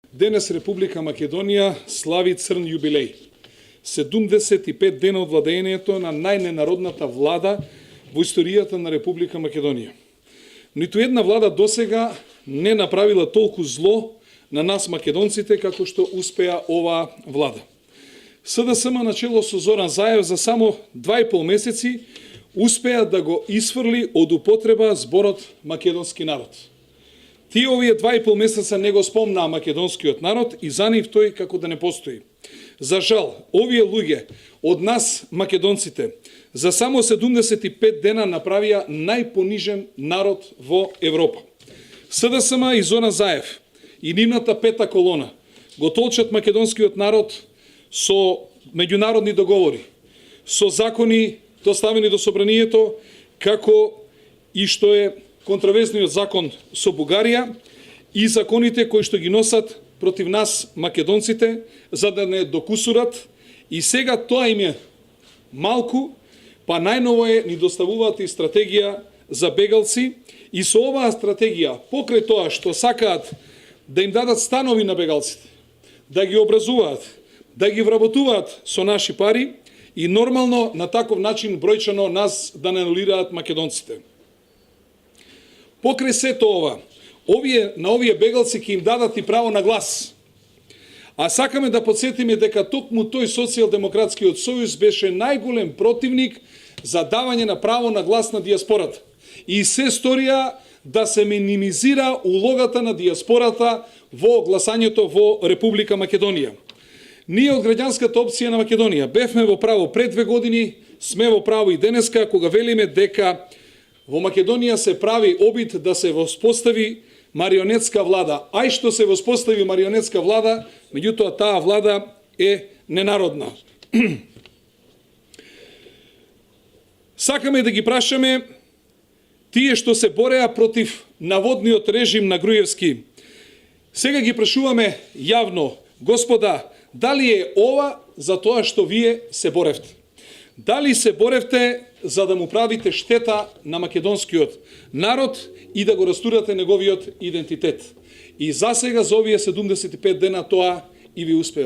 Денес Република Македонија слави црн јубилеј. 75 дена од владењето на најненародната влада во историјата на Република Македонија. Ниту една влада досега не направила толку зло на нас македонците како што успеа оваа влада. СДСМ на чело со Зоран Заев за само 2,5 месеци успеа да го исфрли од употреба зборот македонски народ. Тие овие 2,5 месеца не го спомнаа македонскиот народ и за нив тој како да не постои. За жал, овие луѓе од нас македонците за само 75 дена направија најпонижен народ во Европа. СДСМ и Зоран Заев и нивната пета колона го толчат македонскиот народ со меѓународни договори, со закони доставени до собранието, како и што е контроверзниот закон со Бугарија и законите кои што ги носат против нас македонците за да не докусурат, и сега тоа им е малку, па најново ни доставуваат и стратегија за бегалци, и со оваа стратегија покрај тоа што сакаат да им дадат станови на бегалците, да ги образуваат, да ги вработуваат со наши пари и нормално на таков начин бројчано нас да не анулираат македонците. Покрај сето ова, на овие бегалци ќе им дадат и право на глас. А сакаме да подсетиме дека токму тој Социјалдемократскиот сојуз беше најголем противник за давање на право на глас на диаспората. И се сторија да се минимизира улогата на диаспората во гласањето во Република Македонија. Ние од граѓанската опција на Македонија бевме во право пред 2 години, сме во право и денеска кога велиме дека во Македонија се прави обид да се воспостави марионетска влада. Ај што се воспостави марионетска влада, меѓутоа таа влада е ненародна. Сакаме да ги прашаме тие што се бореа против наводниот режим на Груевски. Сега ги прашуваме јавно, господа, дали е ова за тоа што вие се боревте? Дали се боревте за да му правите штета на македонскиот народ и да го растурате неговиот идентитет? И засега за овие 75 дена тоа и ви успеа.